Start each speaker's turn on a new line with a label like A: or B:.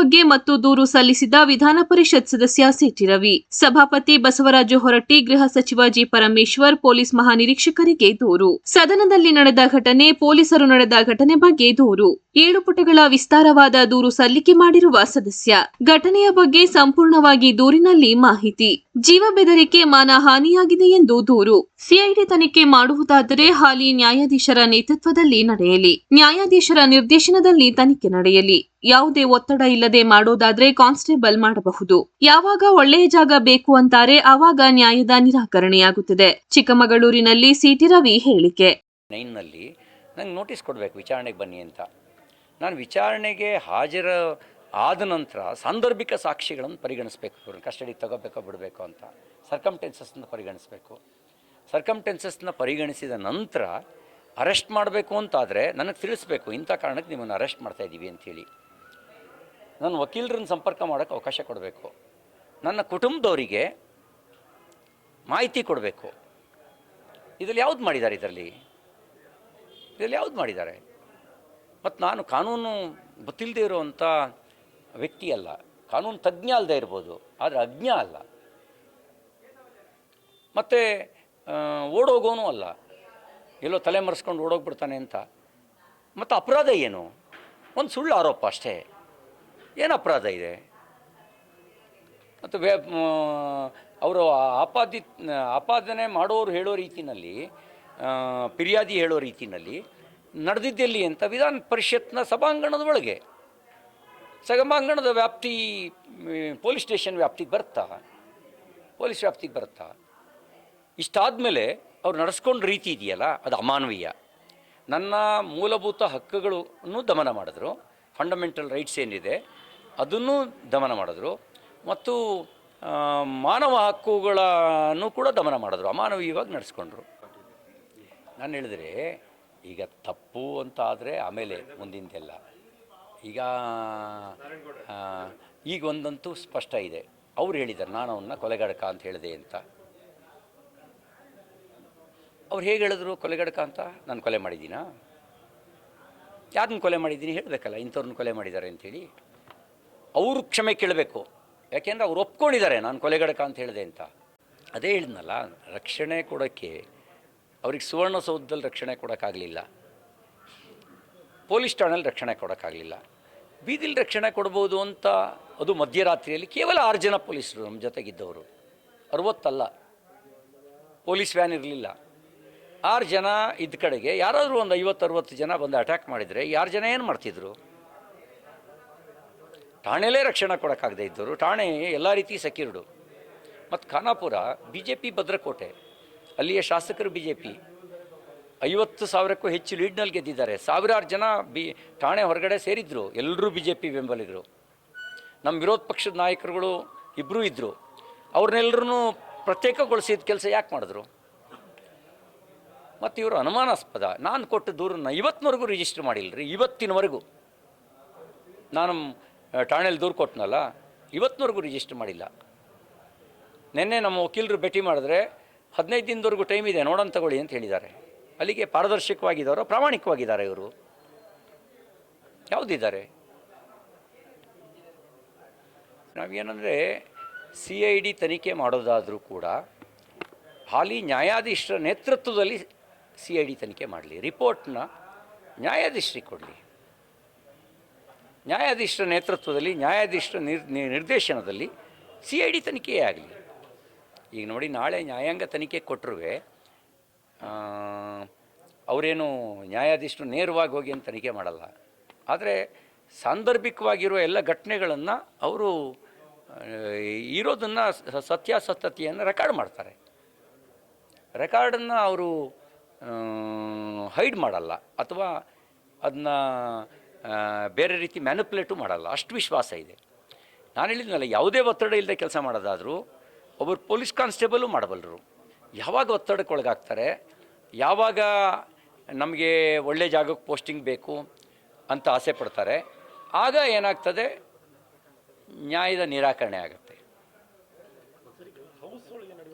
A: ಬಗ್ಗೆ ಮತ್ತು ದೂರು ಸಲ್ಲಿಸಿದ ವಿಧಾನ ಪರಿಷತ್ ಸದಸ್ಯ ಸಿಟಿ ರವಿ, ಸಭಾಪತಿ ಬಸವರಾಜ ಹೊರಟ್ಟಿ, ಗೃಹ ಸಚಿವ ಜಿ ಪರಮೇಶ್ವರ್, ಪೊಲೀಸ್ ಮಹಾನಿರೀಕ್ಷಕರಿಗೆ ದೂರು. ಸದನದಲ್ಲಿ ನಡೆದ ಘಟನೆ, ಪೊಲೀಸರು ನಡೆದ ಘಟನೆ ಬಗ್ಗೆ ದೂರು. 7 ಪುಟಗಳ ವಿಸ್ತಾರವಾದ ದೂರು ಸಲ್ಲಿಕೆ ಮಾಡಿರುವ ಸದಸ್ಯ, ಘಟನೆಯ ಬಗ್ಗೆ ಸಂಪೂರ್ಣವಾಗಿ ದೂರಿನಲ್ಲಿ ಮಾಹಿತಿ. ಜೀವ ಬೆದರಿಕೆ, ಮಾನಹಾನಿಯಾಗಿದೆ ಎಂದು ದೂರು. ಸಿಐಡಿ ತನಿಖೆ ಮಾಡುವುದಾದರೆ ಹಾಲಿ ನ್ಯಾಯಾಧೀಶರ ನೇತೃತ್ವದಲ್ಲಿ ನಡೆಯಲಿ. ನ್ಯಾಯಾಧೀಶರ ನಿರ್ದೇಶನದಲ್ಲಿ ತನಿಖೆ ನಡೆಯಲಿ. ಯಾವುದೇ ಒತ್ತಡ ಇಲ್ಲದೆ ಮಾಡೋದಾದ್ರೆ ಕಾನ್ಸ್ಟೇಬಲ್ ಮಾಡಬಹುದು. ಯಾವಾಗ ಒಳ್ಳೆಯ ಜಾಗ ಬೇಕು ಅಂತಾರೆ ಆವಾಗ ನ್ಯಾಯದ ನಿರಾಕರಣೆಯಾಗುತ್ತದೆ. ಚಿಕ್ಕಮಗಳೂರಿನಲ್ಲಿ ಸಿಟಿ ರವಿ ಹೇಳಿಕೆ.
B: ನಂಗೆ ನೋಟಿಸ್ ಕೊಡಬೇಕು, ವಿಚಾರಣೆಗೆ ಬನ್ನಿ ಅಂತ. ನಾನು ವಿಚಾರಣೆಗೆ ಆದ ನಂತರ ಸಾಂದರ್ಭಿಕ ಸಾಕ್ಷಿಗಳನ್ನು ಪರಿಗಣಿಸಬೇಕು. ಇವ್ರನ್ನ ಕಸ್ಟಡಿಗೆ ತಗೋಬೇಕೋ ಬಿಡಬೇಕು ಅಂತ ಸರ್ಕಮ್ಟೆನ್ಸಸ್ನ ಪರಿಗಣಿಸಬೇಕು. ಸರ್ಕಮ್ಟೆನ್ಸಸ್ನ ಪರಿಗಣಿಸಿದ ನಂತರ ಅರೆಸ್ಟ್ ಮಾಡಬೇಕು ಅಂತಾದರೆ ನನಗೆ ತಿಳಿಸ್ಬೇಕು, ಇಂಥ ಕಾರಣಕ್ಕೆ ನಿಮ್ಮನ್ನು ಅರೆಸ್ಟ್ ಮಾಡ್ತಾಯಿದ್ದೀವಿ ಅಂಥೇಳಿ. ನನ್ನ ವಕೀಲರನ್ನು ಸಂಪರ್ಕ ಮಾಡೋಕ್ಕೆ ಅವಕಾಶ ಕೊಡಬೇಕು. ನನ್ನ ಕುಟುಂಬದವರಿಗೆ ಮಾಹಿತಿ ಕೊಡಬೇಕು. ಇದರಲ್ಲಿ ಯಾವ್ದು ಮಾಡಿದ್ದಾರೆ? ಮತ್ತು ನಾನು ಕಾನೂನು ಗೊತ್ತಿಲ್ಲದೆ ಇರುವಂಥ ವ್ಯಕ್ತಿ ಅಲ್ಲ. ಕಾನೂನು ತಜ್ಞ ಅಲ್ಲದೆ ಇರ್ಬೋದು, ಆದರೆ ಅಜ್ಞ ಅಲ್ಲ. ಮತ್ತು ಓಡೋಗೋನೂ ಅಲ್ಲ, ಎಲ್ಲೋ ತಲೆ ಮರೆಸ್ಕೊಂಡು ಓಡೋಗ್ಬಿಡ್ತಾನೆ ಅಂತ. ಮತ್ತು ಅಪರಾಧ ಏನು? ಒಂದು ಸುಳ್ಳು ಆರೋಪ ಅಷ್ಟೇ. ಏನು ಅಪರಾಧ ಇದೆ? ಮತ್ತು ಅವರು ಆಪಾದನೆ ಮಾಡೋರು ಹೇಳೋ ರೀತಿಯಲ್ಲಿ, ಫಿರ್ಯಾದಿ ಹೇಳೋ ರೀತಿಯಲ್ಲಿ ನಡೆದಿದ್ದೆಲ್ಲಿ ಅಂತ ವಿಧಾನ ಪರಿಷತ್ನ ಸಭಾಂಗಣದ ಒಳಗೆ, ಸಭಾಂಗಣದ ವ್ಯಾಪ್ತಿ ಪೊಲೀಸ್ ಸ್ಟೇಷನ್ ವ್ಯಾಪ್ತಿಗೆ ಪೊಲೀಸ್ ವ್ಯಾಪ್ತಿಗೆ ಬರುತ್ತಾ? ಇಷ್ಟಾದ ಮೇಲೆ ಅವ್ರು ನಡೆಸ್ಕೊಂಡ ರೀತಿ ಇದೆಯಲ್ಲ, ಅದು ಅಮಾನವೀಯ. ನನ್ನ ಮೂಲಭೂತ ಹಕ್ಕುಗಳನ್ನು ದಮನ ಮಾಡಿದ್ರು, ಫಂಡಮೆಂಟಲ್ ರೈಟ್ಸ್ ಏನಿದೆ ಅದನ್ನು ದಮನ ಮಾಡಿದ್ರು, ಮತ್ತು ಮಾನವ ಹಕ್ಕುಗಳನ್ನು ಕೂಡ ದಮನ ಮಾಡಿದ್ರು, ಅಮಾನವೀಯವಾಗಿ ನಡೆಸ್ಕೊಂಡ್ರು. ನಾನು ಹೇಳಿದ್ರೆ ಈಗ ತಪ್ಪು ಅಂತ ಆದರೆ ಆಮೇಲೆ ಮುಂದಿಂದೆಲ್ಲ. ಈಗ ಒಂದಂತೂ ಸ್ಪಷ್ಟ ಇದೆ, ಅವ್ರು ಹೇಳಿದ್ದಾರೆ ನಾನು ಅವನ್ನ ಕೊಲೆಗಡಕ ಅಂತ ಹೇಳಿದೆ ಅಂತ. ಅವ್ರು ಹೇಗೆ ಹೇಳಿದ್ರು ಕೊಲೆಗಡಕ ಅಂತ? ನಾನು ಕೊಲೆ ಮಾಡಿದ್ದೀನಾ? ಯಾರನ್ನ ಕೊಲೆ ಮಾಡಿದ್ದೀನಿ ಹೇಳಬೇಕಲ್ಲ, ಇಂಥವ್ರನ್ನ ಕೊಲೆ ಮಾಡಿದ್ದಾರೆ ಅಂಥೇಳಿ. ಅವರು ಕ್ಷಮೆ ಕೇಳಬೇಕು, ಯಾಕೆಂದರೆ ಅವ್ರು ಒಪ್ಕೊಂಡಿದ್ದಾರೆ ನಾನು ಕೊಲೆಗಡಕ ಅಂತ ಹೇಳಿದೆ ಅಂತ. ಅದೇ ಹೇಳಿದ್ನಲ್ಲ, ರಕ್ಷಣೆ ಕೊಡೋಕ್ಕೆ ಅವ್ರಿಗೆ ಸುವರ್ಣಸೌಧದಲ್ಲಿ ರಕ್ಷಣೆ ಕೊಡೋಕ್ಕಾಗಲಿಲ್ಲ, ಪೊಲೀಸ್ ಠಾಣೆಯಲ್ಲಿ ರಕ್ಷಣೆ ಕೊಡೋಕ್ಕಾಗಲಿಲ್ಲ, ಬೀದಿಲಿ ರಕ್ಷಣೆ ಕೊಡ್ಬೋದು ಅಂತ. ಅದು ಮಧ್ಯರಾತ್ರಿಯಲ್ಲಿ ಕೇವಲ 6 ಜನ ಪೊಲೀಸರು ನಮ್ಮ ಜೊತೆಗಿದ್ದವರು, 60 ಅಲ್ಲ, ಪೊಲೀಸ್ ವ್ಯಾನ್ ಇರಲಿಲ್ಲ. 6 ಜನ ಇದ್ದ ಕಡೆಗೆ ಯಾರಾದರೂ ಒಂದು 50-60 ಜನ ಬಂದು ಅಟ್ಯಾಕ್ ಮಾಡಿದರೆ 6 ಜನ ಏನು ಮಾಡ್ತಿದ್ರು? ಠಾಣೆಲೇ ರಕ್ಷಣೆ ಕೊಡೋಕ್ಕಾಗದೇ ಇದ್ದವರು. ಠಾಣೆ ಎಲ್ಲ ರೀತಿ ಸೆಕ್ಯೂರ್ಡು. ಮತ್ತು ಖಾನಾಪುರ BJP ಭದ್ರಕೋಟೆ, ಅಲ್ಲಿಯ ಶಾಸಕರು BJP 50,000ಕ್ಕೂ ಹೆಚ್ಚು ಲೀಡ್ನಲ್ಲಿ ಗೆದ್ದಿದ್ದಾರೆ. ಸಾವಿರಾರು ಜನ ಠಾಣೆ ಹೊರಗಡೆ ಸೇರಿದ್ರು, ಎಲ್ಲರೂ BJP ಬೆಂಬಲಿಗರು. ನಮ್ಮ ವಿರೋಧ ಪಕ್ಷದ ನಾಯಕರುಗಳು ಇಬ್ಬರೂ ಇದ್ದರು. ಅವ್ರನ್ನೆಲ್ಲರೂ ಪ್ರತ್ಯೇಕಗೊಳಿಸಿದ ಕೆಲಸ ಯಾಕೆ ಮಾಡಿದ್ರು? ಮತ್ತು ಇವರು ಅನುಮಾನಾಸ್ಪದ. ನಾನು ಕೊಟ್ಟ ದೂರನ್ನು ಇವತ್ತಿನವರೆಗೂ ರಿಜಿಸ್ಟರ್ ಮಾಡಿಲ್ಲರಿ. ಇವತ್ತಿನವರೆಗೂ ನಾನು ಠಾಣೆಯಲ್ಲಿ ದೂರು ಕೊಟ್ಟನಲ್ಲ, ಇವತ್ತಿನವರೆಗೂ ರಿಜಿಸ್ಟರ್ ಮಾಡಿಲ್ಲ. ನಿನ್ನೆ ನಮ್ಮ ವಕೀಲರು ಭೇಟಿ ಮಾಡಿದ್ರೆ 15 ದಿನದವರೆಗೂ ಟೈಮ್ ಇದೆ, ನೋಡೋಣ ತಗೊಳ್ಳಿ ಅಂತ ಹೇಳಿದ್ದಾರೆ. ಅಲ್ಲಿಗೆ ಪಾರದರ್ಶಕವಾಗಿದ್ದಾರೋ, ಪ್ರಾಮಾಣಿಕವಾಗಿದ್ದಾರೆ ಇವರು? ಯಾವುದಿದ್ದಾರೆ? ನಾವೇನಂದರೆ CID ತನಿಖೆ ಮಾಡೋದಾದರೂ ಕೂಡ ಹಾಲಿ ನ್ಯಾಯಾಧೀಶರ ನೇತೃತ್ವದಲ್ಲಿ CID ತನಿಖೆ ಮಾಡಲಿ. ರಿಪೋರ್ಟ್ನ ನ್ಯಾಯಾಧೀಶರಿಗೆ ಕೊಡಲಿ. ನ್ಯಾಯಾಧೀಶರ ನೇತೃತ್ವದಲ್ಲಿ, ನ್ಯಾಯಾಧೀಶರ ನಿರ್ದೇಶನದಲ್ಲಿ CID ತನಿಖೆಯೇ ಆಗಲಿ. ಈಗ ನೋಡಿ, ನಾಳೆ ನ್ಯಾಯಾಂಗ ತನಿಖೆ ಕೊಟ್ಟರು ಅವರೇನು ನ್ಯಾಯಾಧೀಶರು ನೇರವಾಗಿ ಹೋಗಿ ಅಂತ ತನಿಖೆ ಮಾಡಲ್ಲ. ಆದರೆ ಸಾಂದರ್ಭಿಕವಾಗಿರುವ ಎಲ್ಲ ಘಟನೆಗಳನ್ನು ಅವರು ಇರೋದನ್ನು, ಸತ್ಯಾಸತ್ಯತೆಯನ್ನು ರೆಕಾರ್ಡ್ ಮಾಡ್ತಾರೆ. ರೆಕಾರ್ಡನ್ನು ಅವರು ಹೈಡ್ ಮಾಡಲ್ಲ, ಅಥವಾ ಅದನ್ನ ಬೇರೆ ರೀತಿ ಮ್ಯಾನಿಪುಲೇಟು ಮಾಡಲ್ಲ. ಅಷ್ಟು ವಿಶ್ವಾಸ ಇದೆ. ನಾನು ಹೇಳಿದ್ನಲ್ಲ, ಯಾವುದೇ ಒತ್ತಡ ಇಲ್ಲದೆ ಕೆಲಸ ಮಾಡೋದಾದರೂ ಒಬ್ಬರು ಪೊಲೀಸ್ ಕಾನ್ಸ್ಟೇಬಲು ಮಾಡಬಲ್ಲರು. ಯಾವಾಗ ಒತ್ತಡಕ್ಕೆ ಒಳಗಾಗ್ತಾರೆ, ಯಾವಾಗ ನಮಗೆ ಒಳ್ಳೆ ಜಾಗಕ್ಕೆ ಪೋಸ್ಟಿಂಗ್ ಬೇಕು ಅಂತ ಆಸೆ ಪಡ್ತಾರೆ, ಆಗ ಏನಾಗ್ತದೆ, ನ್ಯಾಯದ ನಿರಾಕರಣೆ ಆಗುತ್ತೆ.